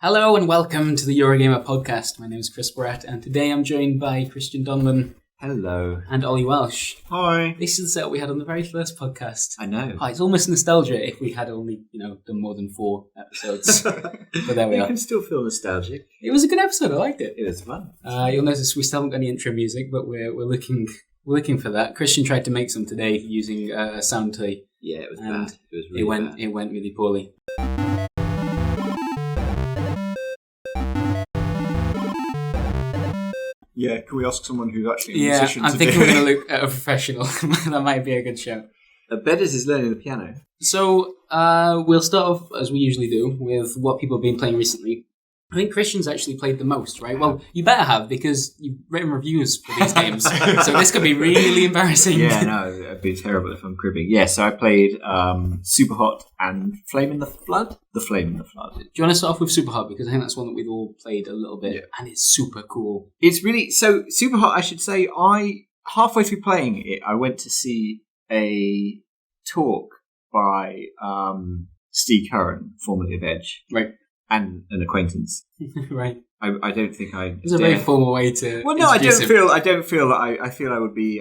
Hello and welcome to the Eurogamer podcast. My name is Chris Barrett and today I'm joined by Christian Donlan. Hello. And Oli Welsh. Hi. This is the setup we had on the very first podcast. I know. It's almost nostalgia if we had only, done more than 4 episodes. But there we are. You can still feel nostalgic. It was a good episode. I liked it. It was fun. You'll notice we still haven't got any intro music, but we're looking for that. Christian tried to make some today using a sound toy. Yeah, it was and bad. It was really bad. It went really poorly. Yeah, can we ask someone who's actually a musician I'm to thinking do we're going to look at a professional. That might be a good show. Bedders is learning the piano. So, we'll start off, as we usually do, with what people have been playing recently. I think Christian's actually played the most, right? Well, you better have, because you've written reviews for these games. So this could be really embarrassing. Yeah, no, it'd be terrible if I'm cribbing. Yeah, so I played Superhot and Flame in the Flood. The Flame in the Flood. Do you want to start off with Superhot? Because I think that's one that we've all played a little bit, Yeah. and it's super cool. It's really... So, Superhot, I should say, halfway through playing it, I went to see a talk by Steve Curran, formerly of Edge. Right. And an acquaintance. Right. I don't think I... It's a very formal way to... Well, no, I don't him. feel that I feel I would be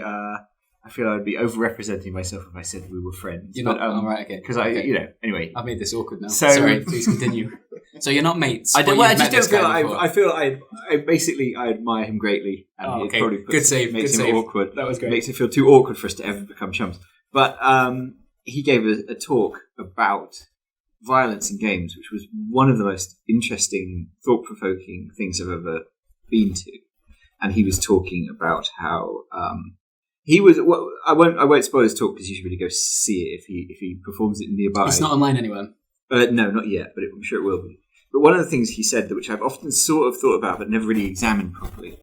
overrepresenting myself if I said we were friends. You're not... right, okay. Because okay. anyway. I've made this awkward now. So, sorry, please continue. So you're not mates. I but don't. Well, I you've just met this don't feel. guy before. I feel. I basically I admire him greatly, and okay. it probably Good save. makes Good him save. awkward. That was great. Makes it feel too awkward for us to ever become chums. But he gave a talk about violence in games, which was one of the most interesting, thought-provoking things I've ever been to. And he was talking about how he was. Well, I won't spoil his talk because you should really go see it if he performs it nearby. It's not online anywhere. No, not yet, but I'm sure it will be. But one of the things he said, which I've often sort of thought about but never really examined properly,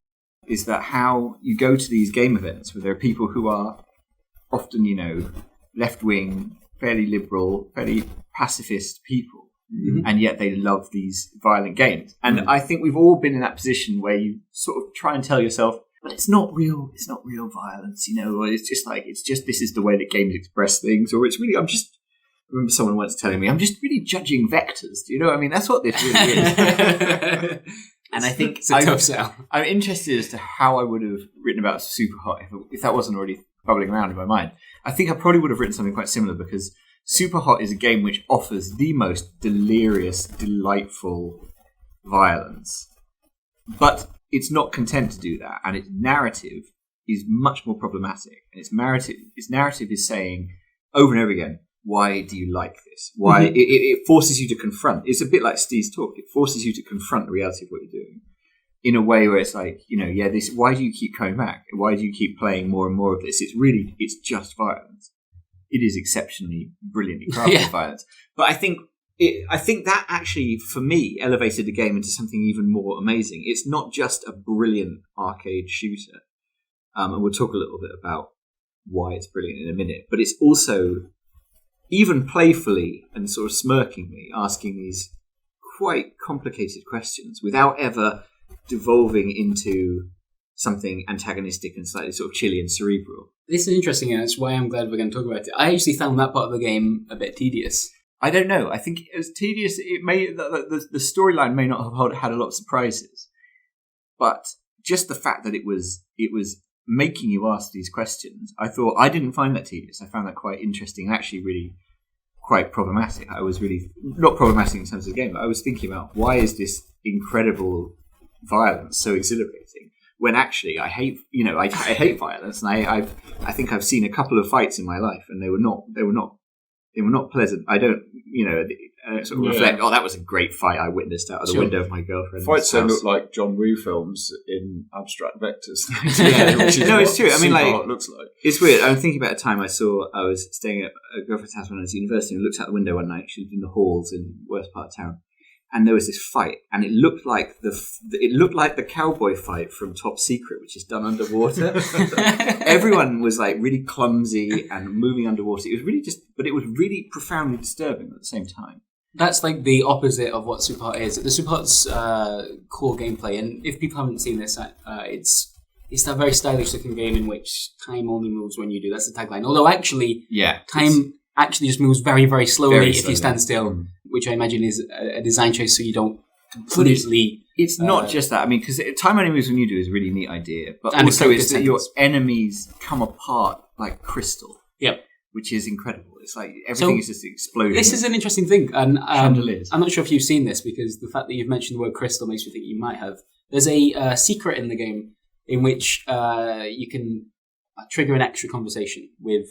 is that how you go to these game events where there are people who are often, left-wing, fairly liberal, fairly pacifist people, and yet they love these violent games. And I think we've all been in that position where you sort of try and tell yourself, but it's not real violence, or it's just this is the way that games express things, or it's really, I remember someone once telling me, I'm just really judging vectors. Do you know what I mean? That's what this really is. And I think it's a tough sell. I'm interested as to how I would have written about Superhot if that wasn't already bubbling around in my mind. I think I probably would have written something quite similar because Superhot is a game which offers the most delirious, delightful violence. But it's not content to do that, and its narrative is much more problematic. And its narrative is saying over and over again, why do you like this? Why it forces you to confront. It's a bit like Steve's talk. It forces you to confront the reality of what you're doing in a way where it's like, this. Why do you keep coming back? Why do you keep playing more and more of this? It's just violence. It is exceptionally brilliantly crafted violence. But I think that actually, for me, elevated the game into something even more amazing. It's not just a brilliant arcade shooter, and we'll talk a little bit about why it's brilliant in a minute. But it's also, even playfully and sort of smirkingly, asking these quite complicated questions without ever devolving into something antagonistic and slightly sort of chilly and cerebral. This is interesting, and that's why I'm glad we're going to talk about it. I actually found that part of the game a bit tedious. I don't know. I think it was tedious. It may the storyline may not have had a lot of surprises, but just the fact that it was making you ask these questions, I didn't find that tedious. I found that quite interesting and actually really quite problematic. I was really not problematic in terms of the game, but I was thinking about why is this incredible violence so exhilarating when actually I hate I hate violence, and I think I've seen a couple of fights in my life and they were not pleasant. I don't sort of reflect, that was a great fight I witnessed out of the window of my girlfriend's Fights house. don't look like John Woo films in abstract vectors. No, it's true. I mean, Superhot looks like. It's weird. I'm thinking about a time I was staying at a girlfriend's house when I was at university and looked out the window one night. She lived in the halls in the worst part of town. And there was this fight, and it looked like the cowboy fight from Top Secret, which is done underwater. Everyone was like really clumsy and moving underwater. It was really but it was really profoundly disturbing at the same time. That's like the opposite of what Superhot is. The Superhot's core gameplay, and if people haven't seen this, it's that very stylish looking game in which time only moves when you do. That's the tagline. Although actually, time actually just moves very, very slowly if you stand still, which I imagine is a design choice so you don't completely. It's not just that. I mean, because time only moves when you do is a really neat idea, but And also a it's that your enemies come apart like crystal. Yep. Which is incredible. It's like everything is just exploding. This is an interesting thing, and Chandeliers. I'm not sure if you've seen this because the fact that you've mentioned the word crystal makes me think you might have. There's a secret in the game in which you can trigger an extra conversation with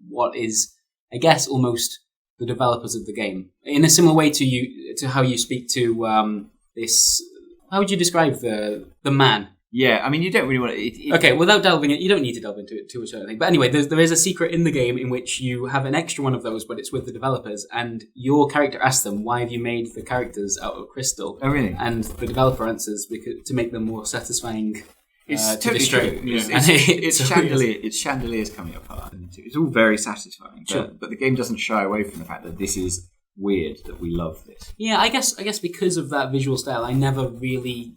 what is, I guess, almost the developers of the game in a similar way to how you speak to this. How would you describe the man? Yeah, I mean, you don't really want to... Okay, without delving it, you don't need to delve into it too much or anything. But anyway, there is a secret in the game in which you have an extra one of those, but it's with the developers, and your character asks them, why have you made the characters out of crystal? Oh, really? And the developer answers, because to make them more satisfying It's to totally destroy. true. Yeah. It's chandeliers coming apart. It's all very satisfying. Sure. But the game doesn't shy away from the fact that this is weird, that we love this. Yeah, I guess because of that visual style, I never really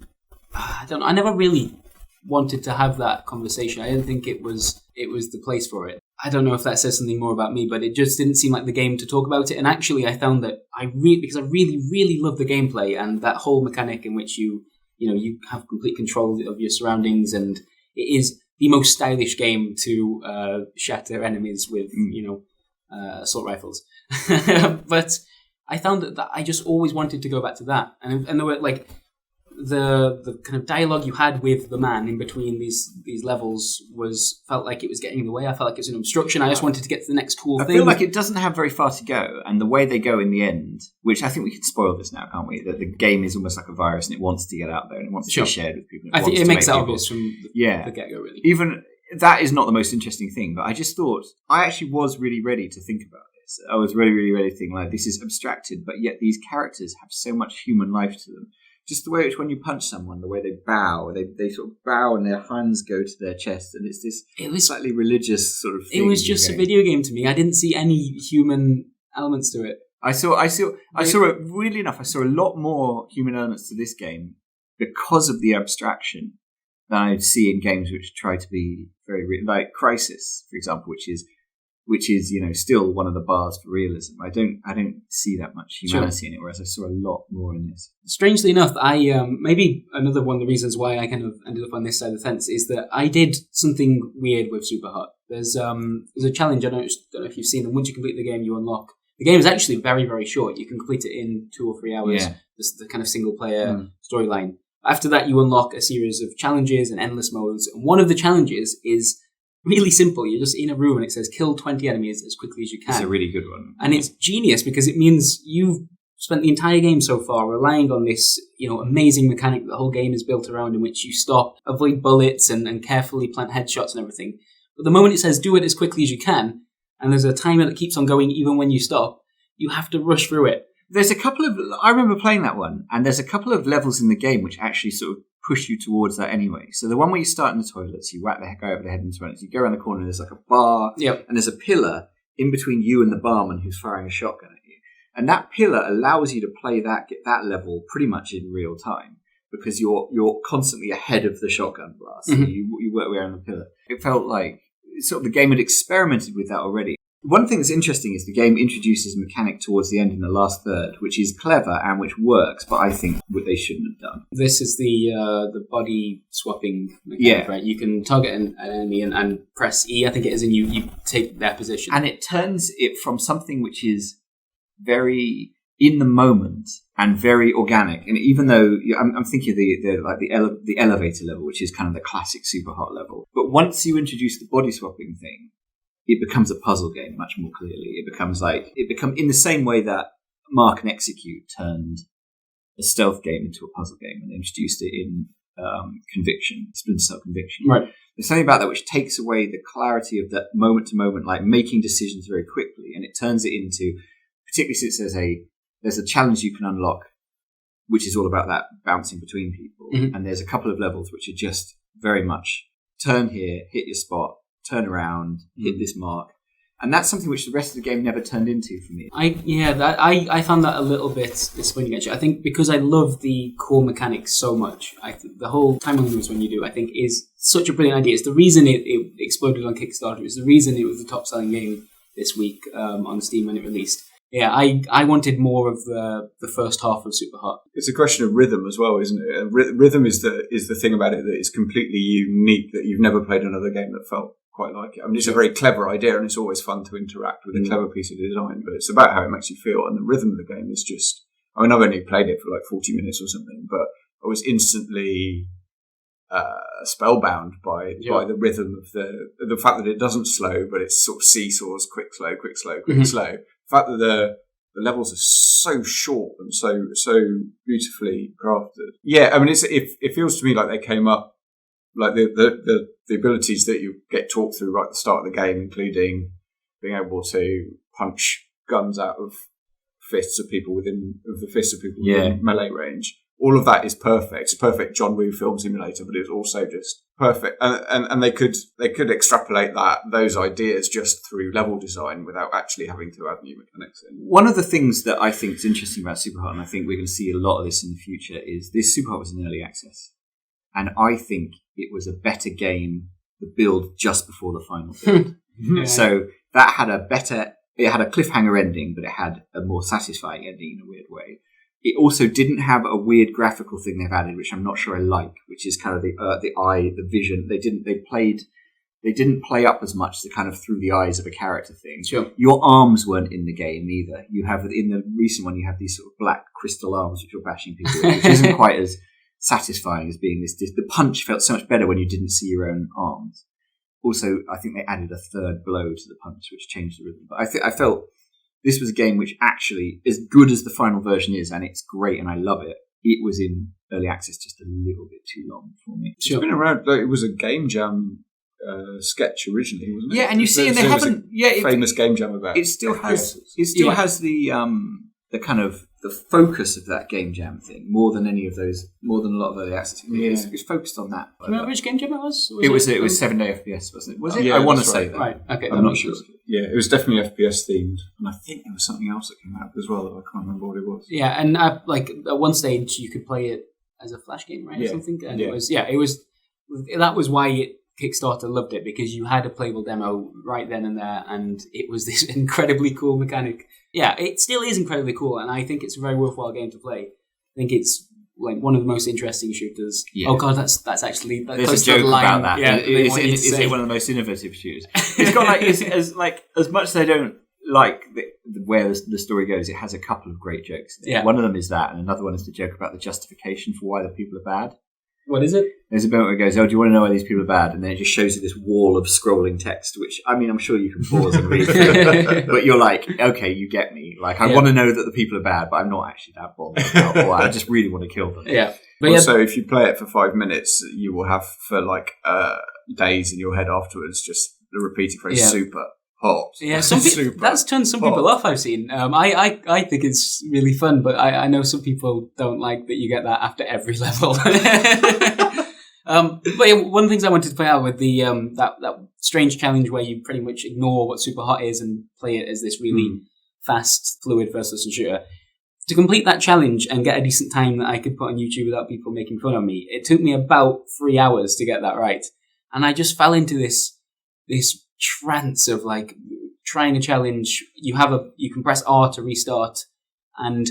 wanted to have that conversation. I didn't think it was the place for it. I don't know if that says something more about me, but it just didn't seem like the game to talk about it. And actually, I found that because I really, really love the gameplay and that whole mechanic in which you have complete control of your surroundings, and it is the most stylish game to shatter enemies with assault rifles. But I found that I just always wanted to go back to that, and there were like the kind of dialogue you had with the man in between these levels felt like it was getting in the way. I felt like it was an obstruction. I just wanted to get to the next cool thing. I feel like it doesn't have very far to go, and the way they go in the end, which I think we could spoil this now, can't we? That the game is almost like a virus, and it wants to get out there, and it wants to be shared with people. I think it makes that obvious from the get-go, really. Even that is not the most interesting thing, but I just thought I actually was really ready to think about this. I was really, really ready to think like this is abstracted, but yet these characters have so much human life to them. Just the way which when you punch someone, the way they bow, they sort of bow and their hands go to their chest, and it's this slightly religious sort of thing. It was just a video game to me. I didn't see any human elements to it. I saw weirdly enough, I saw a lot more human elements to this game because of the abstraction than I'd see in games which try to be very like Crisis, for example, which is still one of the bars for realism. I don't see that much humanity in it, whereas I saw a lot more in this. Strangely enough, I maybe another one of the reasons why I kind of ended up on this side of the fence is that I did something weird with Superhot. There's a challenge. I don't know if you've seen them. Once you complete the game, you unlock. The game is actually very, very short. You can complete it in 2 or 3 hours. Yeah. This is the kind of single player storyline. After that, you unlock a series of challenges and endless modes. And one of the challenges is really simple. You're just in a room and it says kill 20 enemies as quickly as you can. It's a really good one. And it's genius because it means you've spent the entire game so far relying on this, amazing mechanic that the whole game is built around, in which you stop, avoid bullets and carefully plant headshots and everything. But the moment it says do it as quickly as you can, and there's a timer that keeps on going even when you stop, you have to rush through it. There's a couple of... I remember playing that one, and there's a couple of levels in the game which actually sort of push you towards that anyway. So the one where you start in the toilets, you whack the guy over the head in the toilets, you go around the corner, and there's like a bar, and there's a pillar in between you and the barman who's firing a shotgun at you. And that pillar allows you to play get that level pretty much in real time because you're constantly ahead of the shotgun blast. Mm-hmm. So you work around the pillar. It felt like sort of the game had experimented with that already. One thing that's interesting is the game introduces a mechanic towards the end in the last third, which is clever and which works, but I think what they shouldn't have done. This is the body swapping mechanic, right? You can target an enemy and press E, I think it is, and you take their position. And it turns it from something which is very in the moment and very organic. And even though I'm thinking of the elevator level, which is kind of the classic Superhot level, but once you introduce the body swapping thing, it becomes a puzzle game much more clearly. It becomes in the same way that Mark and Execute turned a stealth game into a puzzle game and introduced it in Splinter Cell Conviction. Right. There's something about that which takes away the clarity of that moment to moment, like making decisions very quickly, and it turns it into, particularly since there's a challenge you can unlock, which is all about that bouncing between people, and there's a couple of levels which are just very much turn here, hit your spot, turn around, hit this mark. And that's something which the rest of the game never turned into for me. I found that a little bit disappointing, actually. I think because I love the core mechanics so much, the whole time on moves when you do, I think, is such a brilliant idea. It's the reason it exploded on Kickstarter. It's the reason it was the top-selling game this week on Steam when it released. Yeah, I wanted more of the first half of Superhot. It's a question of rhythm as well, isn't it? Rhythm is the thing about it that is completely unique, that you've never played another game that felt quite like it. I mean, it's a very clever idea, and it's always fun to interact with a clever piece of design, but it's about how it makes you feel, and the rhythm of the game is just... I mean, I've only played it for like 40 minutes or something, but I was instantly spellbound by the rhythm of the fact that it doesn't slow, but it's sort of seesaws, quick, slow, quick, slow, quick, slow. The fact that the levels are so short and so beautifully crafted. Yeah, I mean, it feels to me like they came up, like the abilities that you get talked through right at the start of the game, including being wable to punch guns out of fists of people within melee range. All of that is perfect. It's a perfect John Woo film simulator, but it's also just perfect. And they could extrapolate those ideas just through level design without actually having to add new mechanics in. One of the things that I think is interesting about Superhot, and I think we're going to see a lot of this in the future, is this Superhot was in early access. And I think it was a better game, the build just before the final build. Yeah. So that had it had a cliffhanger ending, but it had a more satisfying ending in a weird way. It also didn't have a weird graphical thing they've added, which I'm not sure I like, which is kind of the eye, the vision. They didn't play up as much the kind of through the eyes of a character thing. Sure. Your arms weren't in the game either. You have in the recent one, you have these sort of black crystal arms which you're bashing people with, which isn't quite as satisfying as being this. The punch felt so much better when you didn't see your own arms. Also, I think they added a third blow to the punch, which changed the rhythm. But I felt this was a game which actually, as good as the final version is, and it's great and I love it, it was in early access just a little bit too long for me. It's been around, like, it was a Game Jam sketch originally, wasn't it? Yeah, and you see, and they haven't... famous Game Jam about it. Still has the kind of the focus of that Game Jam thing more than a lot of early access. It's focused on that. Do you remember which Game Jam it was? It was 7-day FPS, wasn't it? Was it? I want to say that. Right. Okay. I'm not sure. Yeah, it was definitely FPS themed, and I think there was something else that came out as well that I can't remember what it was. Yeah, and at one stage you could play it as a flash game, right, or something. And it was that was why Kickstarter loved it, because you had a playable demo right then and there, and it was this incredibly cool mechanic. Yeah, it still is incredibly cool, and I think it's a very worthwhile game to play. I think it's like one of the most interesting shooters. Yeah. Oh god, that's actually there's a joke about that. Yeah, is it one of the most innovative shooters? It's got as much as I don't like where the story goes, it has a couple of great jokes. Yeah. One of them is that, and another one is the joke about the justification for why the people are bad. What is it? There's a bit where it goes, "Oh, do you want to know why these people are bad?" And then it just shows you this wall of scrolling text, which, I mean, I'm sure you can pause and read through, but you're like, okay, you get me. Like, I want to know that the people are bad, but I'm not actually that bothered. Or I just really want to kill them. Yeah. But also, if you play it for 5 minutes, you will have for days in your head afterwards just the repeating phrase, super hot. Yeah, that's turned some people off, I've seen. I think it's really fun, but I know some people don't like that you get that after every level. But yeah, one of the things I wanted to point out with the that strange challenge where you pretty much ignore what Superhot is and play it as this really fast, fluid first-person shooter. To complete that challenge and get a decent time that I could put on YouTube without people making fun of me, it took me about 3 hours to get that right. And I just fell into this trance of like trying a challenge. You can press R to restart, and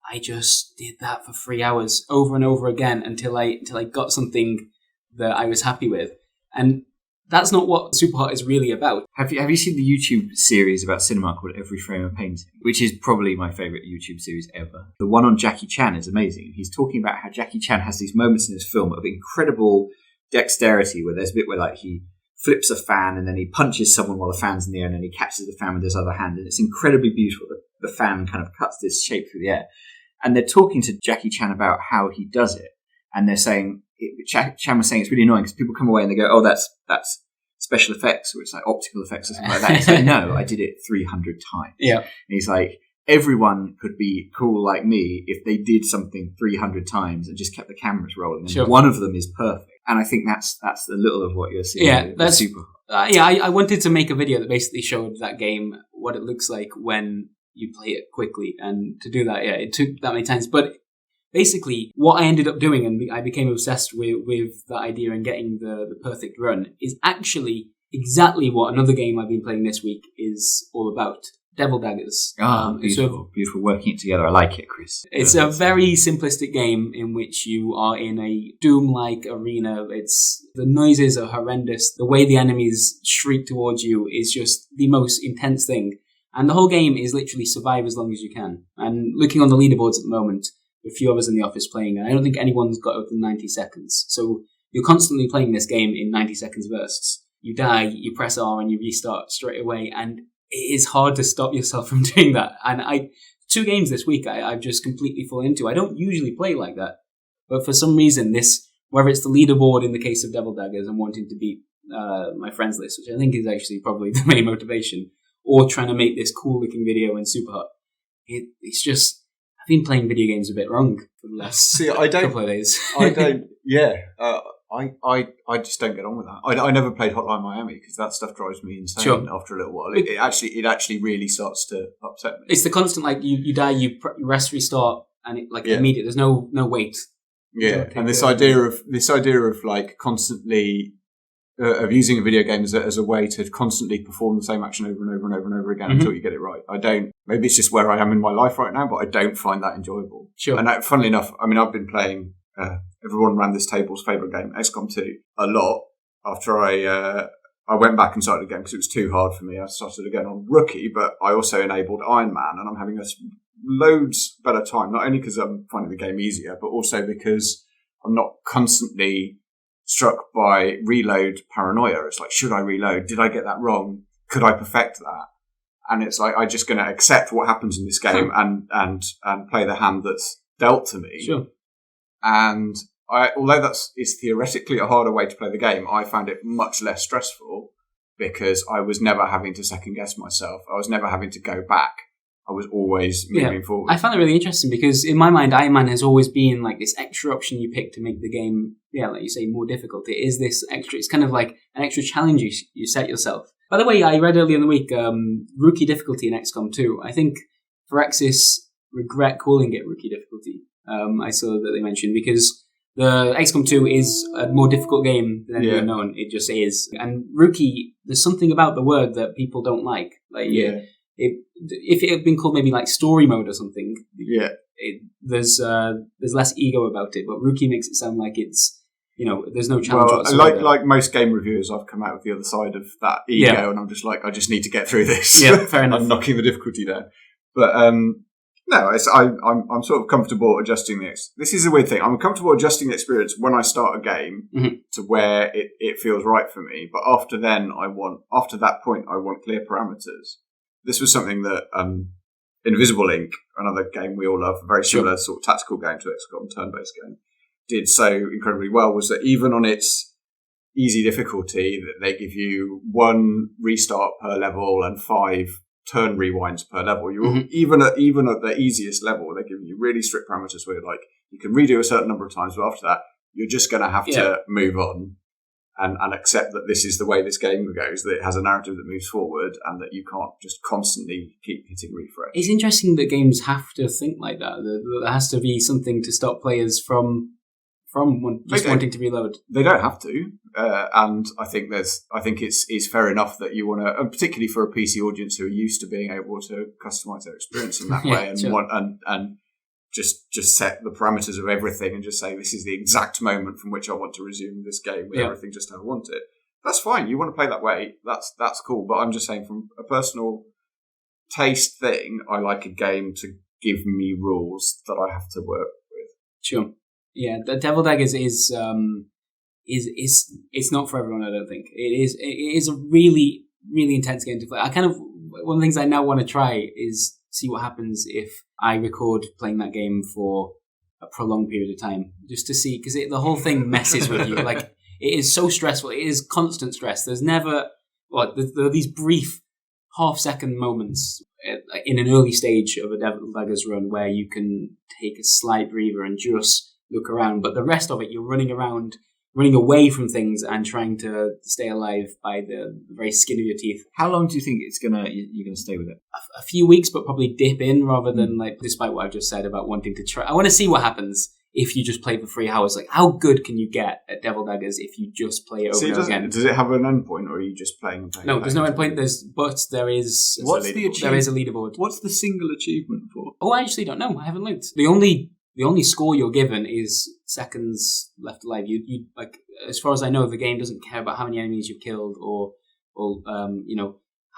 I just did that for 3 hours over and over again until I got something that I was happy with. And that's not what Superhot is really about. Have you seen the YouTube series about cinema called Every Frame a Painting, which is probably my favourite YouTube series ever? The one on Jackie Chan is amazing. He's talking about how Jackie Chan has these moments in his film of incredible dexterity, where there's a bit where like he flips a fan and then he punches someone while the fan's in the air and then he catches the fan with his other hand, and it's incredibly beautiful. The fan kind of cuts this shape through the air. And they're talking to Jackie Chan about how he does it, and they're saying, Chan was saying it's really annoying because people come away and they go, "Oh, that's special effects," or it's like optical effects or something like that. He's like, "No, I did it 300 times." Yeah. And he's like, everyone could be cool like me if they did something 300 times and just kept the cameras rolling. And one of them is perfect. And I think that's a little of what you're seeing. Yeah, that's super. I wanted to make a video that basically showed that game, what it looks like when you play it quickly. And to do that, it took that many times. But basically, what I ended up doing, and I became obsessed with that idea and getting the perfect run, is actually exactly what another game I've been playing this week is all about. Devil Daggers. Beautiful, beautiful. Working it together. I like it, Chris. It's a very simplistic game in which you are in a Doom-like arena. The noises are horrendous. The way the enemies shriek towards you is just the most intense thing. And the whole game is literally survive as long as you can. And looking on the leaderboards at the moment, a few of us in the office playing, and I don't think anyone's got over 90 seconds. So you're constantly playing this game in 90 seconds bursts. You die, you press R, and you restart straight away, and it is hard to stop yourself from doing that. And 2 games this week I've just completely fallen into. I don't usually play like that, but for some reason whether it's the leaderboard in the case of Devil Daggers and wanting to beat my friends list, which I think is actually probably the main motivation, or trying to make this cool looking video in Superhot, it's just, I've been playing video games a bit wrong for the last couple of days. I don't. Yeah, I just don't get on with that. I never played Hotline Miami because that stuff drives me insane after a little while. It actually really starts to upset me. It's the constant, like, you die, you rest, restart, and immediate. There's no wait. Yeah, and this idea of like constantly of using a video game as a way to constantly perform the same action over and over and over and over again until you get it right. Maybe it's just where I am in my life right now, but I don't find that enjoyable. Sure. And funnily enough, I mean, I've been playing everyone around this table's favourite game, XCOM 2, a lot after I went back and started again because it was too hard for me. I started again on Rookie, but I also enabled Iron Man, and I'm having a loads better time, not only because I'm finding the game easier, but also because I'm not constantly struck by reload paranoia. It's like, should I reload? Did I get that wrong? Could I perfect that? And it's like, I'm just going to accept what happens in this game and play the hand that's dealt to me. Sure. And although is theoretically a harder way to play the game, I found it much less stressful because I was never having to second guess myself. I was never having to go back. I was always moving forward. I found it really interesting because in my mind, Iron Man has always been like this extra option you pick to make the game, like you say, more difficult. It is this extra, it's kind of like an extra challenge you set yourself. By the way, I read earlier in the week, rookie difficulty in XCOM 2. I think Firaxis regret calling it rookie difficulty. I saw that they mentioned because the XCOM 2 is a more difficult game than anyone known. It just is. And rookie, there's something about the word that people don't like. If it had been called maybe like story mode or something, there's less ego about it. But rookie makes it sound like it's, there's no challenge whatsoever. Like most game reviewers, I've come out with the other side of that ego, and I'm just like, I just need to get through this. Yeah, fair enough. I'm knocking the difficulty down. But no, I'm sort of comfortable adjusting this. This is a weird thing. I'm comfortable adjusting the experience when I start a game to where it feels right for me. But after that point, I want clear parameters. This was something that Invisible Ink, another game we all love, a very similar sort of tactical game to XCOM, turn-based game, did so incredibly well, was that even on its easy difficulty, that they give you 1 restart per level and 5 turn rewinds per level. Even at the easiest level, they give you really strict parameters where like you can redo a certain number of times, but after that, you're just going to have to move on. And accept that this is the way this game goes, that it has a narrative that moves forward and that you can't just constantly keep hitting refresh. It's interesting that games have to think like that. There has to be something to stop players from wanting to reload. They don't have to. And I think it's fair enough that you want to, and particularly for a PC audience who are used to being able to customize their experience in that way and just set the parameters of everything and just say this is the exact moment from which I want to resume this game with everything just how I want it. That's fine. You want to play that way. That's cool. But I'm just saying from a personal taste thing, I like a game to give me rules that I have to work with. Sure. Yeah, the Devil Daggers is it's not for everyone, I don't think. It is a really, really intense game to play. One of the things I now want to try is see what happens if I record playing that game for a prolonged period of time, just to see, because the whole thing messes with you. Like, it is so stressful. It is constant stress. There's never, there are these brief half-second moments in an early stage of a Devil Daggers run where you can take a slight breather and just look around, but the rest of it, you're running away from things and trying to stay alive by the very skin of your teeth. How long do you think you're gonna stay with it? A few weeks, but probably dip in rather than despite what I've just said about wanting to try. I want to see what happens. if you just play for 3 hours. Like, how good can you get at Devil Daggers if you just play it over and over again? Does it have an endpoint, or are you just playing and playing? No, there's no endpoint. There is. What's the There is a leaderboard. What's the single achievement for? Oh, I actually don't know. I haven't looked. The only score you're given is seconds left alive. You like, as far as I know, the game doesn't care about how many enemies you've killed or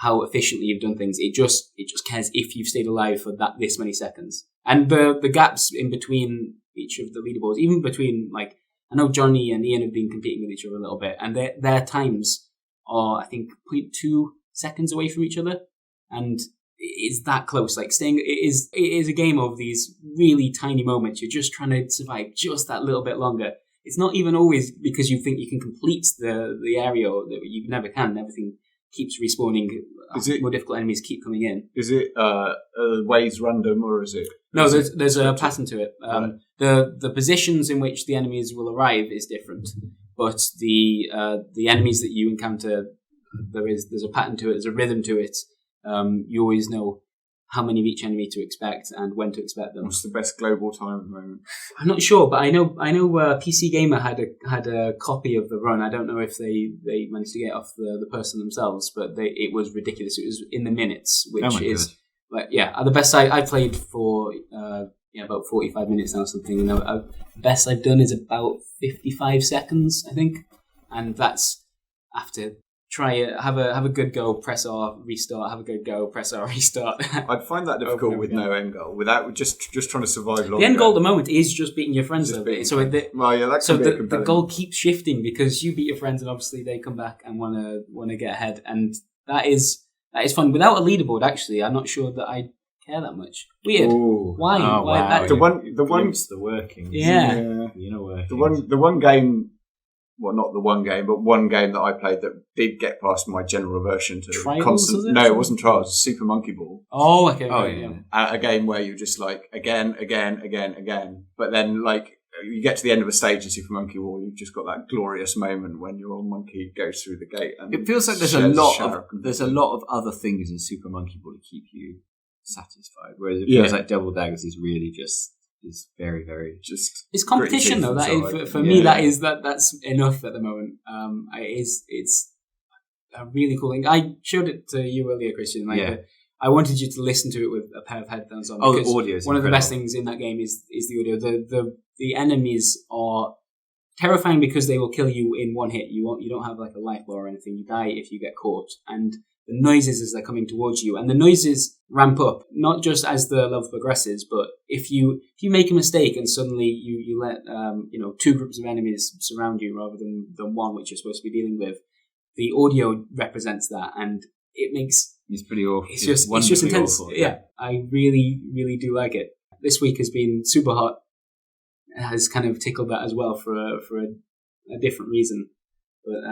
how efficiently you've done things. It just cares if you've stayed alive for this many seconds. And the gaps in between each of the leaderboards, even between, like, I know Johnny and Ian have been competing with each other a little bit, and their times are, I think, 0.2 seconds away from each other, and it's that close. Like, it is a game of these really tiny moments. You're just trying to survive just that little bit longer. It's not even always because you think you can complete the area, or that you never can. Everything keeps respawning. More difficult enemies keep coming in. Is it ways random, or is it? No, there's a pattern to it. Right. The positions in which the enemies will arrive is different, but the enemies that you encounter, there's a pattern to it. There's a rhythm to it. You always know how many of each enemy to expect and when to expect them. What's the best global time at the moment? I'm not sure, but I know PC Gamer had a copy of the run. I don't know if they managed to get off the person themselves, but it was ridiculous. It was in the minutes, which is like, the best I played for about 45 minutes now or something. And the best I've done is about 55 seconds, I think, and that's after. Try it. Have a good go. Press R, restart. Have a good go. Press R, restart. I'd find that difficult with no end goal. Without just trying to survive longer. The end goal at the moment is just beating your friends. The goal keeps shifting because you beat your friends, and obviously they come back and want to get ahead, and that is fun. Without a leaderboard, actually, I'm not sure that I care that much. Weird. Ooh. Why? Oh, Why? wow. The one. The workings. Yeah. You know workings. The one game. Well, not the one game, but one game that I played that did get past my general aversion to Trials, was it? No, it wasn't Trials. It was Super Monkey Ball. Oh, okay. A game where you're just like again, but then like you get to the end of a stage in Super Monkey Ball, you've just got that glorious moment when your old monkey goes through the gate. And it feels like there's a lot of other things in Super Monkey Ball to keep you satisfied, whereas it feels like Devil Daggers is really just. Is very, very just. It's competition though. That is, for me, that's enough at the moment. It's a really cool thing. I showed it to you earlier, Christian. I wanted you to listen to it with a pair of headphones on. The audio is one of the best things in that game is the audio. The enemies are terrifying because they will kill you in one hit. You don't have like a life bar or anything. You die if you get caught, and the noises as they're coming towards you, and the noises ramp up not just as the level progresses, but if you make a mistake and suddenly you let two groups of enemies surround you rather than one which you're supposed to be dealing with, the audio represents that, and it makes it's pretty awful. It's just intense. Awful, yeah, I really really do like it. This week has been Superhot. It has kind of tickled that as well for a different reason. But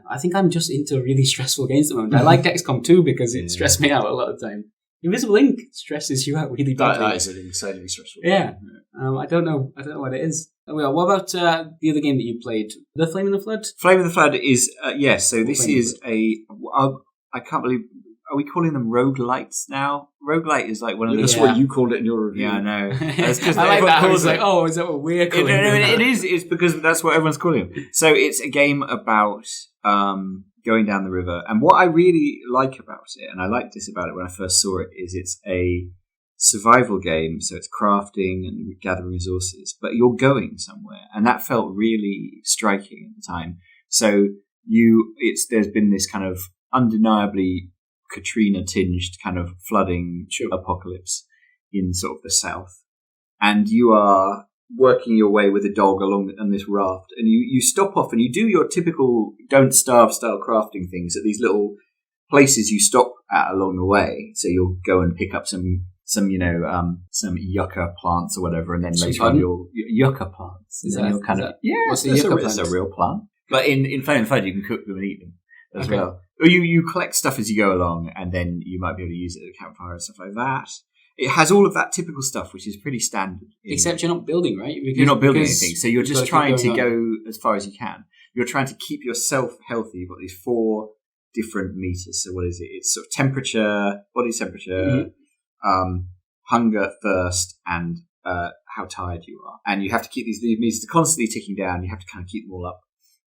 I think I'm just into really stressful games at the moment. I like XCOM 2 because it stressed me out a lot of the time. Invisible Ink stresses you out really badly. That is an insanely stressful game. Yeah. I don't know what it is. What about the other game that you played? The Flame in the Flood? Flame in the Flood is, yes. So this is I can't believe, are we calling them roguelites now? Roguelite is like one of those. That's what you called it in your review. Yeah, I know. That's because I like that. I was like, oh, is that what we're calling it? It is. It's because that's what everyone's calling it. So it's a game about going down the river. And what I really like about it, and I liked this about it when I first saw it, is it's a survival game. So it's crafting and gathering resources, but you're going somewhere. And that felt really striking at the time. So there's been this kind of undeniably Katrina-tinged kind of flooding apocalypse in sort of the south. And you are working your way with a dog along on this raft, and you stop off and you do your typical Don't Starve style crafting things at these little places you stop at along the way. So you'll go and pick up some yucca plants or whatever, and then later on yucca plants. What's a yucca plant? It's a real plant. But in Flame and Flood, you can cook them and eat them as well. Or you collect stuff as you go along, and then you might be able to use it at a campfire and stuff like that. It has all of that typical stuff, which is pretty standard. Except you're not building, right? You're not building anything, so you're just trying to go as far as you can. You're trying to keep yourself healthy. You've got these 4 different meters. So what is it? It's sort of temperature, body temperature, hunger, thirst, and how tired you are. And you have to keep these meters constantly ticking down. You have to kind of keep them all up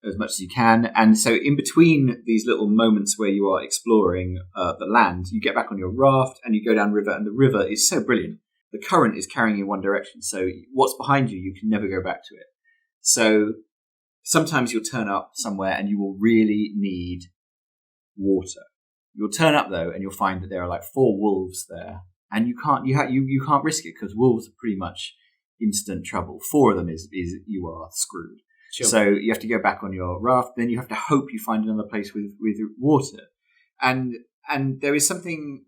as much as you can. And so in between these little moments where you are exploring the land, you get back on your raft and you go down river, and the river is so brilliant. The current is carrying you in one direction. So what's behind you, you can never go back to it. So sometimes you'll turn up somewhere and you will really need water. You'll turn up though, and you'll find that there are like 4 wolves there, and you can't risk it because wolves are pretty much instant trouble. 4 of them is you are screwed. Sure. So you have to go back on your raft. Then you have to hope you find another place with water, and there is something.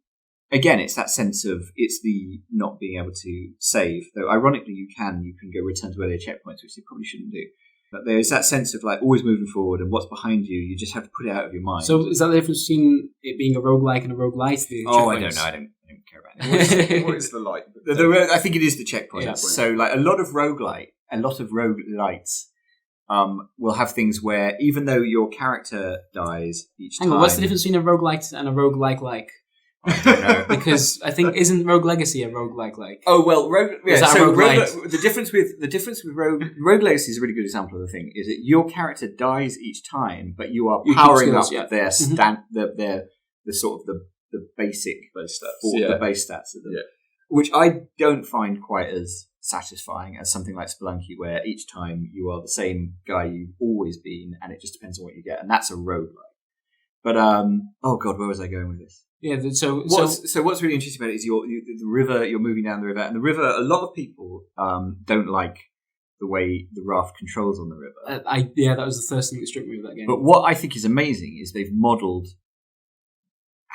Again, it's that sense of it's the not being able to save. Though ironically, you can go return to earlier checkpoints, which you probably shouldn't do. But there's that sense of like always moving forward, and what's behind you, you just have to put it out of your mind. So is that the difference between it being a roguelike and a roguelite? I don't know. I don't care about it. What is the like? I think it is the checkpoints. Yeah. So like a lot of roguelites will have things where even though your character dies each time. Hang on, what's the difference between a roguelite and a roguelike? I don't know. Because I think isn't Rogue Legacy a roguelike like? Oh well, the difference with Rogue Legacy is a really good example of the thing. Is that your character dies each time, but you are powering up their the sort of the basic base stats, the base stats of them, which I don't find quite as satisfying as something like Spelunky, where each time you are the same guy you've always been, and it just depends on what you get, and that's a roguelike. But oh god, where was I going with this? Yeah, so what's really interesting about it is the river. You're moving down the river, and the river. A lot of people don't like the way the raft controls on the river. That was the first thing that struck me with that game. But what I think is amazing is they've modelled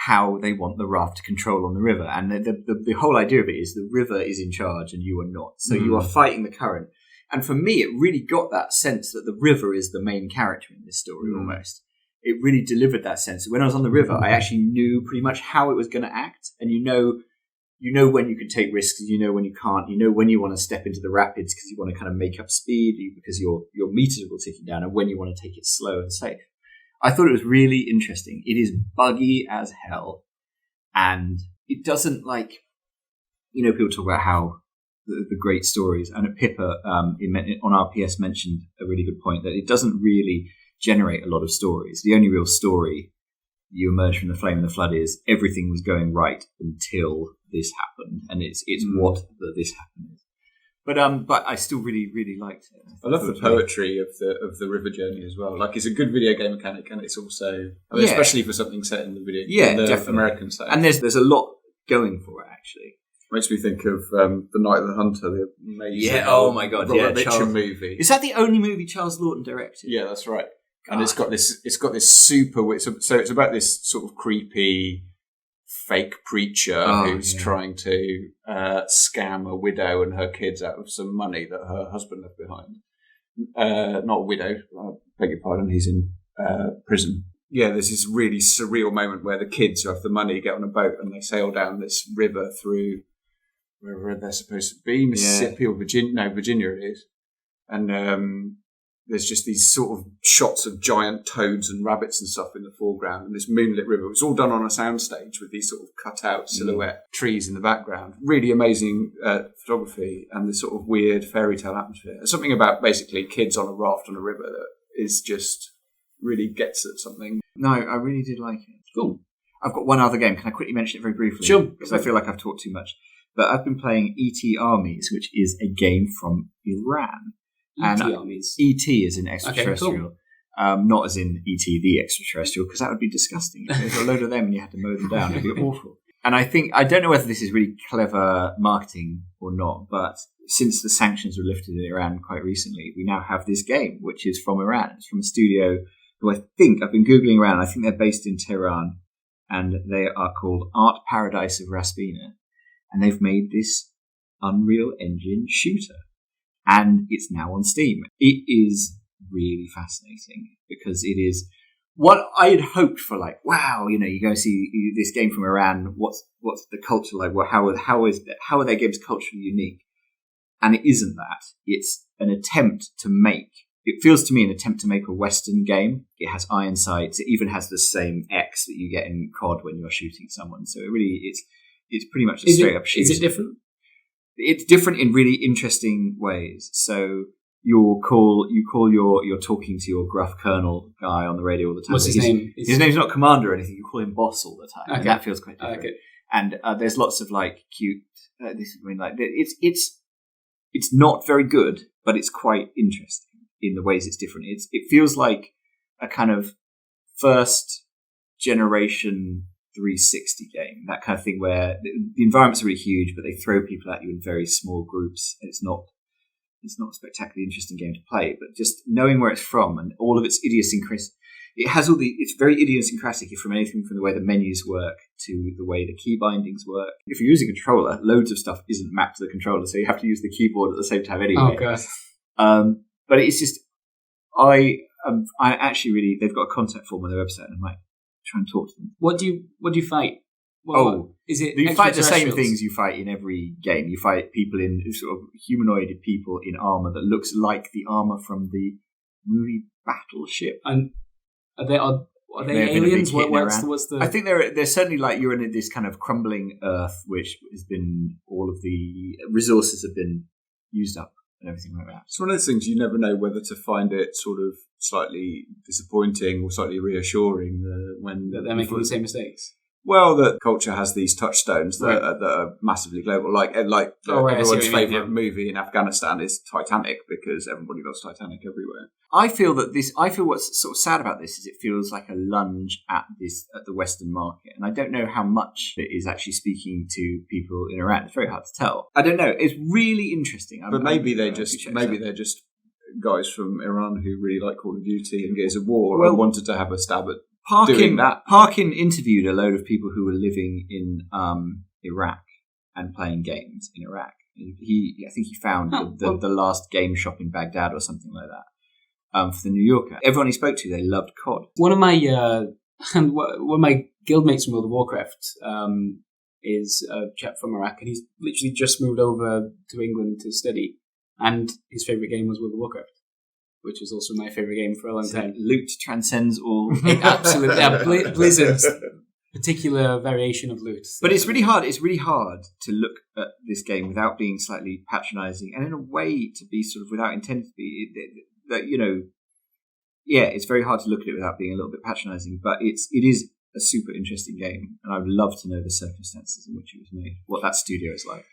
how they want the raft to control on the river, and the whole idea of it is the river is in charge and you are not. So you are fighting the current. And for me, it really got that sense that the river is the main character in this story almost. It really delivered that sense. When I was on the river, I actually knew pretty much how it was going to act, and you know when you can take risks, you know when you can't, you know when you want to step into the rapids because you want to kind of make up speed because your meters are all ticking down, and when you want to take it slow and safe. I thought it was really interesting. It is buggy as hell, and it doesn't people talk about how the great stories, and Pippa on RPS mentioned a really good point that it doesn't really generate a lot of stories. The only real story you emerge from the flame and the flood is everything was going right until this happened, and it's what this happened is. But I still really, really liked it. I love the poetry of the river journey as well. Like, it's a good video game mechanic, and it's also, especially for something set in the video, definitely. American setting. And there's a lot going for it actually. Makes me think of The Night of the Hunter, the amazing oh my god, Robert Mitchum movie. Is that the only movie Charles Lawton directed? Yeah, that's right. God. And it's got this super. So it's about this sort of creepy fake preacher who's trying to scam a widow and her kids out of some money that her husband left behind. Not a widow, I beg your pardon. He's in prison. Yeah, there's this really surreal moment where the kids who have the money get on a boat and they sail down this river through wherever they're supposed to be, Mississippi or Virginia. No, Virginia it is. And there's just these sort of shots of giant toads and rabbits and stuff in the foreground, and this moonlit river. It was all done on a soundstage with these sort of cut-out silhouette trees in the background. Really amazing photography and this sort of weird fairy tale atmosphere. There's something about basically kids on a raft on a river that is just really gets at something. No, I really did like it. Cool. I've got one other game. Can I quickly mention it very briefly? Sure. Because I feel like I've talked too much. But I've been playing E.T. Armies, which is a game from Iran. E.T. Armies. E.T. is in extraterrestrial. Okay, cool. Not as in E.T. the extraterrestrial, because that would be disgusting. If there's a load of them and you had to mow them down, it'd be awful. And I don't know whether this is really clever marketing or not, but since the sanctions were lifted in Iran quite recently, we now have this game, which is from Iran. It's from a studio who I've been Googling around, I think they're based in Tehran, and they are called Art Paradise of Raspina. And they've made this Unreal Engine shooter. And it's now on Steam. It is really fascinating because it is what I had hoped for. Like, wow, you go see this game from Iran. What's the culture like? Well, how are their games culturally unique? And it isn't that. It's an attempt to make. It feels to me an attempt to make a Western game. It has iron sights. It even has the same X that you get in COD when you're shooting someone. So it's pretty much a straight up shooter. Is it different? it's different in really interesting ways. So you're talking to your gruff colonel guy on the radio all the time. What's his name? His name's not Commander or anything. You call him Boss all the time. Okay. And that feels quite different. Okay. And there's lots of cute. It's not very good, but it's quite interesting in the ways it's different. It feels like a kind of first generation 360 game, that kind of thing where the environments are really huge, but they throw people at you in very small groups. And it's not a spectacularly interesting game to play, but just knowing where it's from and all of its idiosyncrasy. It's very idiosyncratic from anything from the way the menus work to the way the key bindings work. If you're using a controller, loads of stuff isn't mapped to the controller, so you have to use the keyboard at the same time anyway. Oh, God. But it's just, I actually really, they've got a contact form on their website and I might try and talk to them. What do you fight? Is it? You fight the same things you fight in every game. You fight people in sort of humanoided people in armor that looks like the armor from the movie Battleship. And are they aliens? What's the? I think they're certainly you're in this kind of crumbling Earth, which has been all of the resources have been used up and everything like that. It's one of those things you never know whether to find it sort of slightly disappointing or slightly reassuring when They're making the same mistakes. Well, that culture has these touchstones that are massively global. Everyone's favourite movie in Afghanistan is Titanic because everybody loves Titanic everywhere. I feel what's sort of sad about this is it feels like a lunge at the Western market, and I don't know how much it is actually speaking to people in Iran. It's very hard to tell. I don't know. It's really interesting. But maybe they're just guys from Iran who really like Call of Duty and Gears of War and wanted to have a stab at. Parkin interviewed a load of people who were living in Iraq and playing games in Iraq. I think he found the last game shop in Baghdad or something like that for the New Yorker. Everyone he spoke to, they loved COD. One of my guildmates from World of Warcraft is a chap from Iraq, and he's literally just moved over to England to study, and his favourite game was World of Warcraft, which was also my favourite game for a long time. Loot transcends all. Absolutely. Yeah, Blizzard's particular variation of loot. But it's really hard. It's really hard to look at this game without being slightly patronising, and in a way to be sort of without intending to be. It's very hard to look at it without being a little bit patronising. But it is a super interesting game, and I would love to know the circumstances in which it was made, what that studio is like.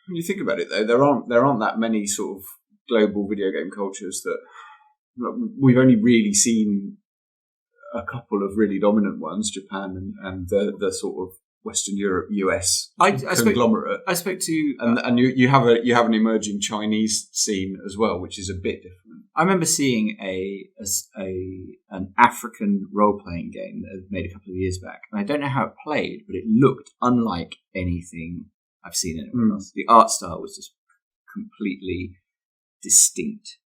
When you think about it, though, there aren't that many sort of global video game cultures that. We've only really seen a couple of really dominant ones, Japan and the sort of Western Europe, US conglomerate. I spoke to and you have an emerging Chinese scene as well, which is a bit different. I remember seeing an African role playing game that was made a couple of years back, and I don't know how it played, but it looked unlike anything I've seen anywhere else. The art style was just completely distinct.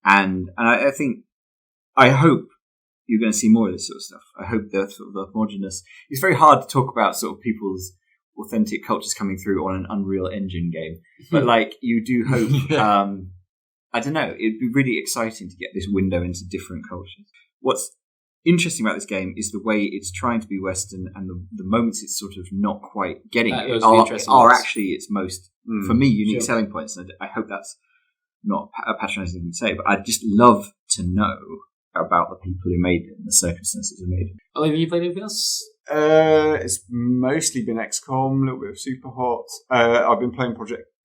And I hope you're going to see more of this sort of stuff. I hope the sort of the homogenous. It's very hard to talk about sort of people's authentic cultures coming through on an Unreal Engine game, but you do hope. I don't know. It'd be really exciting to get this window into different cultures. What's interesting about this game is the way it's trying to be Western, and the moments it's sort of not quite getting are actually its most, for me, unique selling points. And I hope that's not a patronising thing to say, but I'd just love to know about the people who made it and the circumstances who made it. Oli, have you played anything else? It's mostly been XCOM, a little bit of Superhot. I've been playing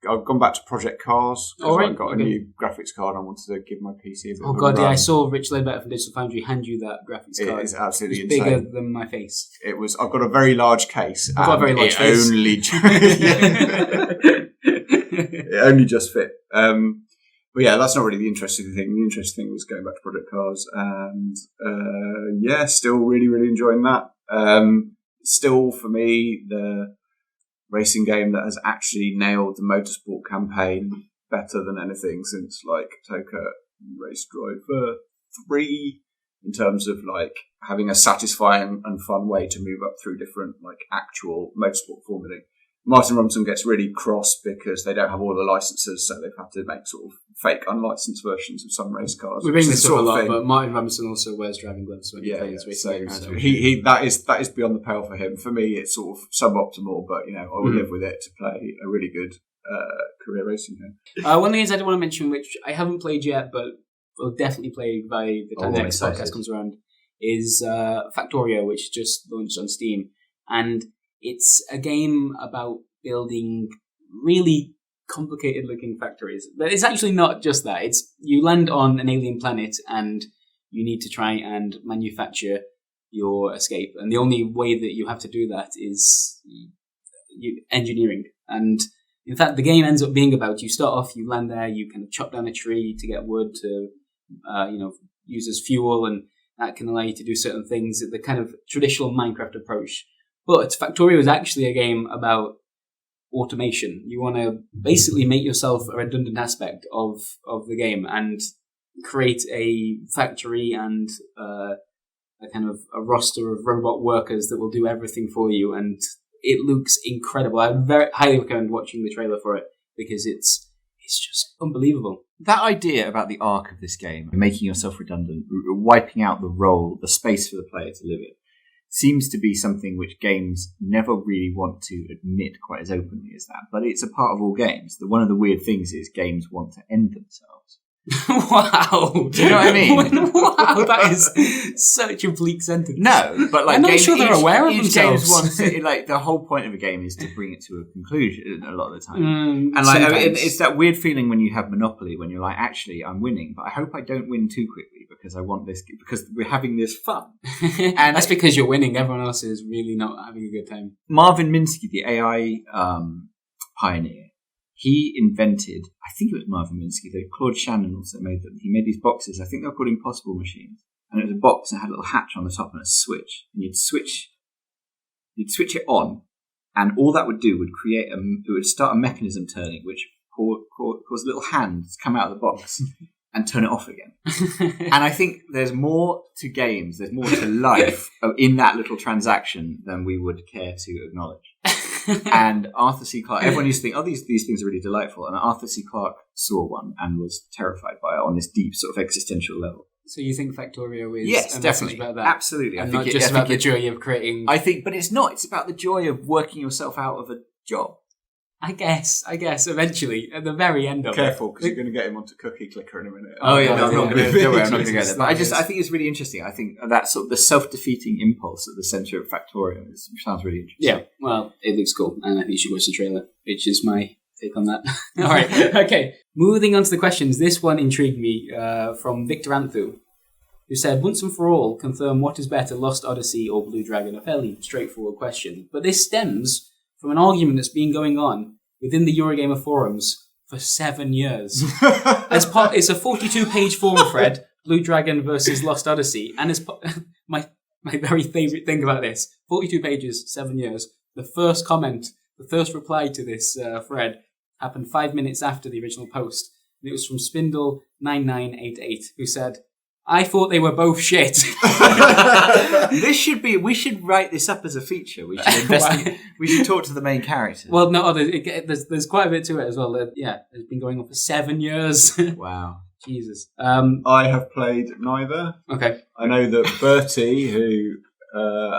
I've gone back to Project Cars because I've got a new graphics card. I wanted to give my PC a bit of a run. I saw Rich Ledbetter from Digital Foundry hand you that graphics card. It is absolutely insane. Bigger than my face. It was. I've got a very large case. I've got a very large face. It only just fit. But yeah, that's not really the interesting thing. The interesting thing was going back to Project Cars, and still really, really enjoying that. Still, for me, the racing game that has actually nailed the motorsport campaign better than anything since Toka Race Driver 3, in terms of having a satisfying and fun way to move up through different actual motorsport formulae. Martin Robinson gets really cross because they don't have all the licenses, so they've had to make sort of fake unlicensed versions of some race cars. We bring this up a lot, but Martin Robinson also wears driving gloves when he plays racing. So he that is beyond the pale for him. For me, it's sort of suboptimal, but I will live with it to play a really good career racing here. One of the things I do want to mention, which I haven't played yet, but will definitely play by the time the next podcast comes around, is Factorio, which just launched on Steam. And it's a game about building really complicated-looking factories. But it's actually not just that. It's you land on an alien planet and you need to try and manufacture your escape. And the only way that you have to do that is engineering. And in fact, the game ends up being about, you start off, you land there, you kind of chop down a tree to get wood to, use as fuel, and that can allow you to do certain things, the kind of traditional Minecraft approach. But Factorio is actually a game about automation. You want to basically make yourself a redundant aspect of the game and create a factory and a kind of a roster of robot workers that will do everything for you. And it looks incredible. I very highly recommend watching the trailer for it because it's just unbelievable. That idea about the arc of this game, making yourself redundant, wiping out the space for the player to live in, seems to be something which games never really want to admit quite as openly as that. But it's a part of all games. One of the weird things is games want to end themselves. Wow. Do you know what I mean? Wow, that is such a bleak sentence. No, but I'm not sure they're aware of themselves. Games want to, the whole point of a game is to bring it to a conclusion a lot of the time. And it's that weird feeling when you have Monopoly, when you're like, actually, I'm winning, but I hope I don't win too quickly because I want this, because we're having this fun. And that's because you're winning. Everyone else is really not having a good time. Marvin Minsky, the AI pioneer, he invented, I think it was Marvin Minsky, though Claude Shannon also made them. He made these boxes, I think they were called Impossible Machines. And it was a box and it had a little hatch on the top and a switch. And you'd switch it on, and all that would do would it would start a mechanism turning, which cause a little hand to come out of the box and turn it off again. And I think there's more to games, there's more to life in that little transaction than we would care to acknowledge. And Arthur C. Clarke, everyone used to think, these things are really delightful. And Arthur C. Clarke saw one and was terrified by it on this deep sort of existential level. So you think Factorio is yes, a definitely message about that? Absolutely. And not just about the joy of creating... I think, but it's not. It's about the joy of working yourself out of a job. I guess, eventually, at the very end of it. Careful, because you're going to get him onto Cookie Clicker in a minute. Oh, yeah, no, I'm not going to go there. Jesus, But I think it's really interesting. I think that sort of the self-defeating impulse at the centre of Factorio sounds really interesting. Yeah, well, it looks cool, and I think you should watch the trailer, which is my take on that. All right, okay. Moving on to the questions. This one intrigued me from Victor Anthu, who said, once and for all, confirm what is better, Lost Odyssey or Blue Dragon? A fairly straightforward question. But this stems from an argument that's been going on within the Eurogamer forums for 7 years. It's a 42-page forum thread, Blue Dragon versus Lost Odyssey, and my very favourite thing about this, 42 pages, 7 years, the first comment, the first reply to this thread happened 5 minutes after the original post, and it was from Spindle9988, who said, I thought they were both shit. We should write this up as a feature. We should investigate. We should talk to the main characters. Well, no, there's quite a bit to it as well. It's been going on for 7 years. Wow. Jesus. I have played neither. Okay. I know that Bertie, who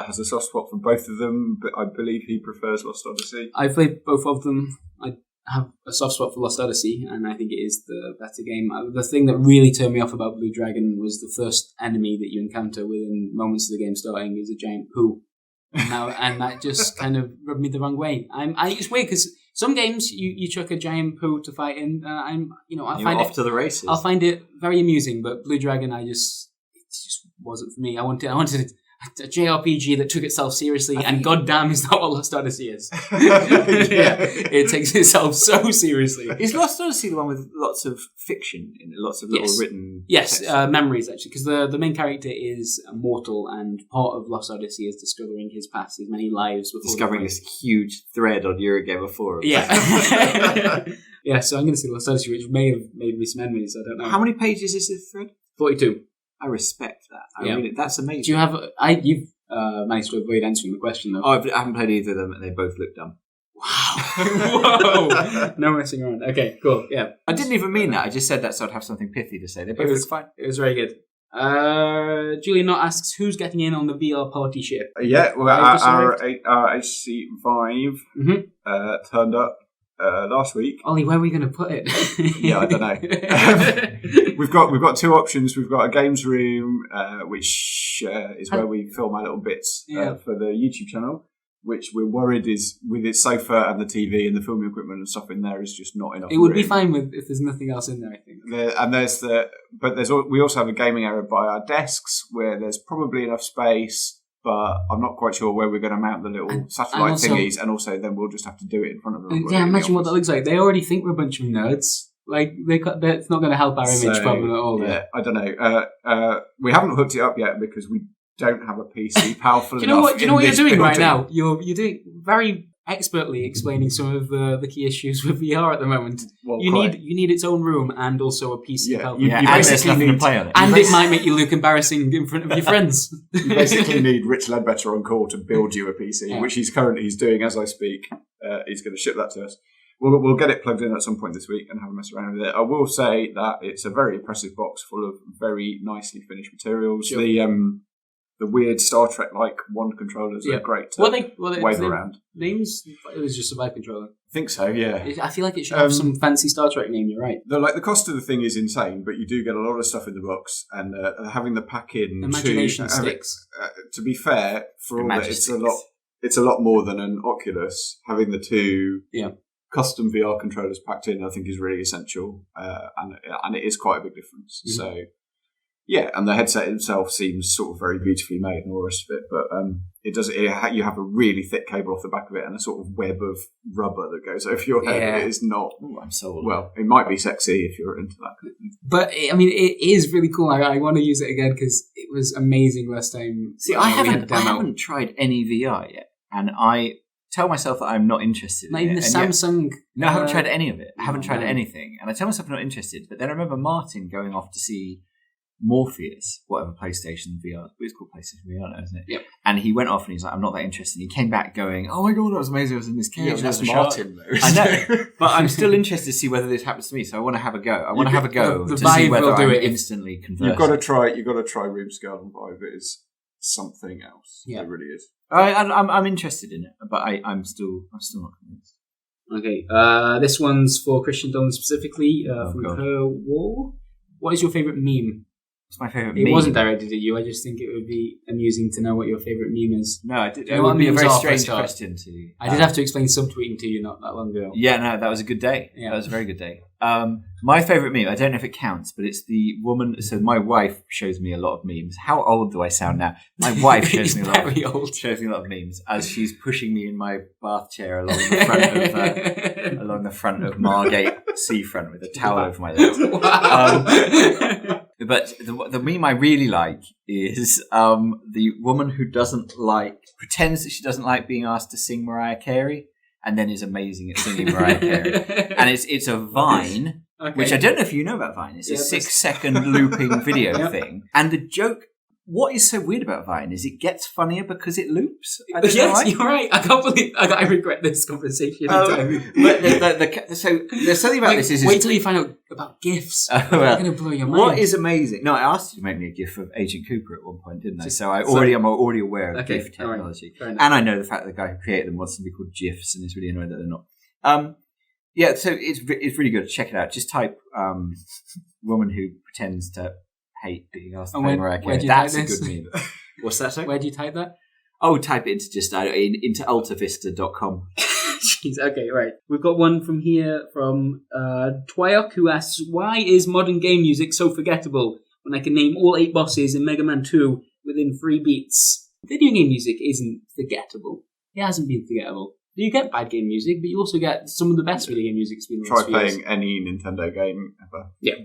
has a soft spot for both of them, but I believe he prefers Lost Odyssey. I've played both of them. I have a soft spot for Lost Odyssey, and I think it is the better game. The thing that really turned me off about Blue Dragon was the first enemy that you encounter within moments of the game starting is a giant poo. And that just kind of rubbed me the wrong way. It's weird because some games you chuck a giant poo to fight in. To the races. I'll find it very amusing, but Blue Dragon, it just wasn't for me. I wanted a JRPG that took itself seriously, and goddamn is not what Lost Odyssey is. It takes itself so seriously. Is Lost Odyssey the one with lots of fiction in it, lots of little written... Yes, memories, actually, because the main character is mortal, and part of Lost Odyssey is discovering his past, his many lives. Discovering this huge thread on Eurogamer forums. Yeah. Yeah, so I'm going to say Lost Odyssey, which may have made me some memories, I don't know. How many pages is this thread? 42. I respect that. That's amazing. Do you have... You've managed to avoid answering the question, though. Oh, I haven't played either of them, and they both look dumb. Wow. Whoa. No messing around. Okay, cool. Yeah. I didn't even mean that. I just said that so I'd have something pithy to say. They both look fine. It was very good. Julian Knott asks, who's getting in on the VR party ship? Yeah, well, our HC Vive turned up. last week. Ollie, where are we going to put it? Yeah, I don't know. We've got two options. We've got a games room, which is where we film our little bits for the YouTube channel, which we're worried is with its sofa and the TV and the filming equipment and stuff in there is just not enough. It would room. be fine if there's nothing else in there, I think. We also have a gaming area by our desks where there's probably enough space, but I'm not quite sure where we're going to mount the little satellite thingies, and also then we'll just have to do it in front of them. Yeah, imagine what that looks like. They already think we're a bunch of nerds. Like, it's not going to help our image problem at all. Yeah, I don't know. We haven't hooked it up yet because we don't have a PC powerful enough. Do you know what you're doing right now? You're doing very expertly explaining some of the key issues with VR at the moment. Well, you need its own room and also a PC powerful. You basically need to play on it. And it might make you look embarrassing in front of your friends. You basically need Rich Ledbetter on call to build you a PC, which he's doing as I speak. He's going to ship that to us. We'll get it plugged in at some point this week and have a mess around with it. I will say that it's a very impressive box full of very nicely finished materials. Sure. The weird Star Trek-like wand controllers are great to wave around. Names? It was just a Vive controller. I think so, yeah. I feel like it should have some fancy Star Trek name, you're right. The cost of the thing is insane, but you do get a lot of stuff in the box, and having the pack-in Imagination sticks. To be fair, for all that, it's a lot more than an Oculus. Having the two custom VR controllers packed in, I think, is really essential, and it is quite a big difference. Mm-hmm. So, yeah, and the headset itself seems sort of very beautifully made and all the rest of it, but it does. You have a really thick cable off the back of it and a sort of web of rubber that goes over your head. It is not. Ooh, I'm sold. Well, it might be sexy if you're into that. But I mean, it is really cool. I want to use it again because it was amazing last time. See, I haven't tried any VR yet, and I tell myself that I'm not interested. Not even the Samsung. No, I haven't tried any of it. I haven't tried anything, and I tell myself I'm not interested. But then I remember Martin going off to see Morpheus, whatever PlayStation VR. It's called PlayStation VR now, isn't it? Yep. And he went off and he's like, I'm not that interested. And he came back going, oh my god, that was amazing. I was in this cage. Yeah, that's Martin, though. I know. But I'm still interested to see whether this happens to me. So I want to have a go. I want to have a go to see whether I'm instantly converted. You've got to try Room Scale and Vive. It is something else. Yeah. It really is. I'm interested in it, but I'm still not convinced. Okay. This one's for Christian Donlan specifically from her wall. What is your favourite meme? What's my favourite meme? It wasn't directed at you. I just think it would be amusing to know what your favourite meme is. No, it would be a very strange question to... I did have to explain subtweeting to you not that long ago. Yeah, no, that was a good day. Yeah. That was a very good day. My favourite meme, I don't know if it counts, but it's the woman... So my wife shows me a lot of memes. How old do I sound now? My wife shows me a lot of memes as she's pushing me in my bath chair along the front of Margate seafront with a towel over my legs. Wow. But the meme I really like is the woman who pretends that she doesn't like being asked to sing Mariah Carey, and then is amazing at singing Mariah Carey. And it's a Vine, which I don't know if you know about Vine. It's a 6-second looping video thing. And the joke... What is so weird about Vine is it gets funnier because it loops. Yes, you're right. I can't believe I regret this conversation. But so there's something about this. Wait till you find out about GIFs. They're going to blow your mind. What is amazing? No, I asked you to make me a GIF of Agent Cooper at one point, didn't I? So I'm already aware of GIF technology, and I know the fact that the guy who created them wants them to be called GIFs, and it's really annoying that they're not. Yeah, so it's really good. Check it out. Just type woman who pretends to hate being asked to play Mariah Carey. That's a good meme. What's that, sorry? Where do you type that? Oh, type it into altavista.com. Jeez, okay, right. We've got one from here from Twyok, who asks, why is modern game music so forgettable when I can name all 8 bosses in Mega Man 2 within 3 beats? Video game music isn't forgettable. It hasn't been forgettable. You get bad game music, but you also get some of the best video game music. Try playing any Nintendo game ever. Yeah.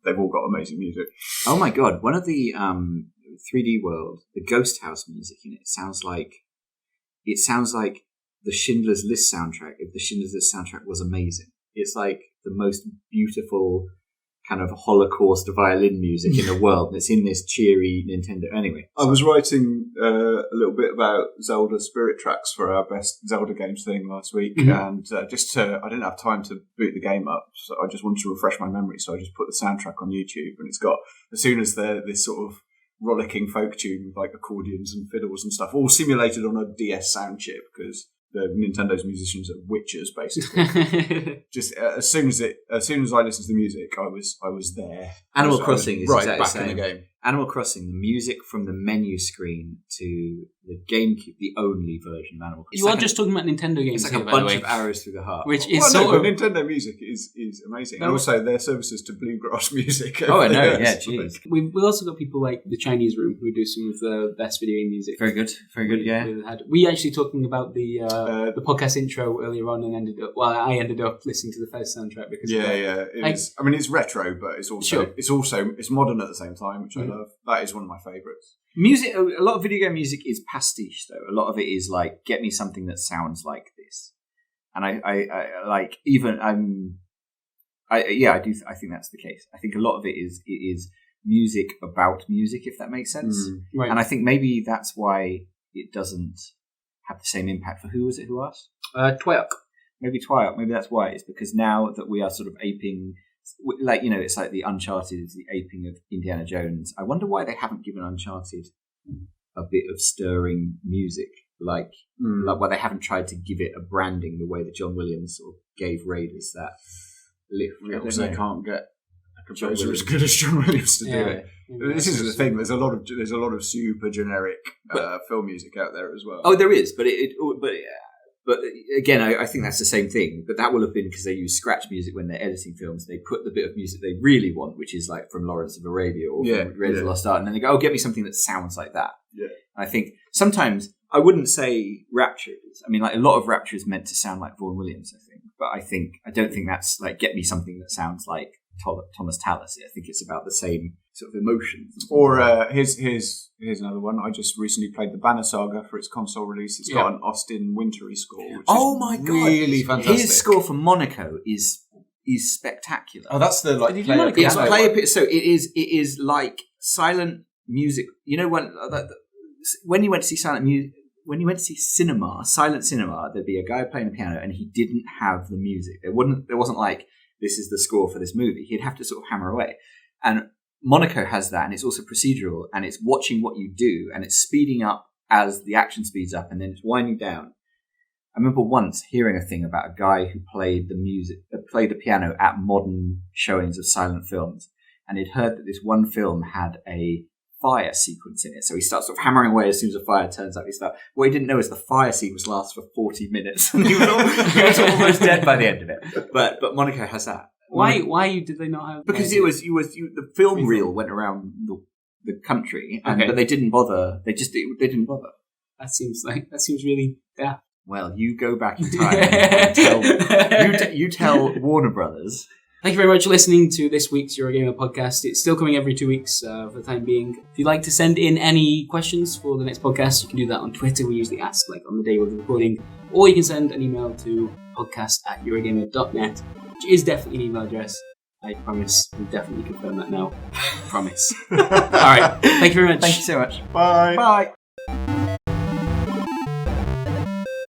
They've all got amazing music. Oh my god, one of the 3D World, the Ghost House music in it sounds like the Schindler's List soundtrack, if the Schindler's List soundtrack was amazing. It's like the most beautiful kind of Holocaust violin music in the world, and it's in this cheery Nintendo. Anyway, I was writing a little bit about Zelda Spirit Tracks for our best Zelda games thing last week, and I didn't have time to boot the game up, so I just wanted to refresh my memory, so I just put the soundtrack on YouTube, and it's got, as soon as this sort of rollicking folk tune with like accordions and fiddles and stuff, all simulated on a DS sound chip, because Nintendo's musicians are witchers, basically. Just as soon as I listened to the music, I was there. Animal Crossing is right exactly back the same. in the game. Animal Crossing, the music from the menu screen to the GameCube, the only version of Animal Crossing. You are just talking about Nintendo games It's like here, a by the bunch way. of arrows through the heart. Which is Well, sort of... Nintendo music is amazing, and also their services to bluegrass music. Oh, I know. Yeah, jeez. We've also got people like the Chinese Room who do some of the best video game music. Very good. Very good. Yeah. We actually talking about the podcast intro earlier on, and I ended up listening to the Fez soundtrack because of that. I mean, it's retro, but it's also it's modern at the same time, which I love. That is one of my favourites. Music. A lot of video game music is pastiche, though. A lot of it is like, get me something that sounds like this, and I like even I think that's the case. I think a lot of it is music about music, if that makes sense. Right. And I think maybe that's why it doesn't have the same impact for who asked? Twyok. Maybe Twyok. Maybe that's why. It's because now that we are sort of aping, like, it's like the Uncharted is the aping of Indiana Jones. I wonder why they haven't given Uncharted a bit of stirring music, like why they haven't tried to give it a branding the way that John Williams sort of gave Raiders that lift. Because they can't get a composer as good as John Williams to do it. This is the thing. There's a lot of super generic film music out there as well. Oh, there is, but again, I think that's the same thing. But that will have been because they use scratch music when they're editing films. They put the bit of music they really want, which is like from Lawrence of Arabia or from Raiders of the Lost Ark, and then they go, "Oh, get me something that sounds like that." Yeah. And I think sometimes I wouldn't say Rapture is. I mean, like, a lot of Rapture is meant to sound like Vaughan Williams, I think. But I don't think that's like, get me something that sounds like Thomas Tallis. I think it's about the same sort of emotions. Or here's another one. I just recently played the Banner Saga for its console release. It's got an Austin Wintory score, which is really fantastic. His score for Monaco is spectacular. Oh, that's the like So it is like silent music. You know, when you went to see when you went to see silent cinema, there'd be a guy playing the piano and he didn't have the music. There wasn't like, this is the score for this movie. He'd have to sort of hammer away. And Monaco has that, and it's also procedural, and it's watching what you do, and it's speeding up as the action speeds up, and then it's winding down. I remember once hearing a thing about a guy who played the piano at modern showings of silent films, and he'd heard that this one film had a fire sequence in it. So he starts sort of hammering away as soon as the fire turns up. What he didn't know is the fire sequence lasts for 40 minutes. And he was almost dead by the end of it. But Monaco has that. Why did they not have? Because the film reel went around the country, but they didn't bother. They didn't bother. That seems really daft. Well, you go back in time and you tell Warner Brothers. Thank you very much for listening to this week's Eurogamer podcast. It's still coming every 2 weeks for the time being. If you'd like to send in any questions for the next podcast, you can do that on Twitter. We usually ask on the day of the recording. Or you can send an email to podcast@eurogamer.net, which is definitely an email address. I promise. We'll definitely confirm that now. Promise. All right. Thank you very much. Thank you so much. Bye. Bye.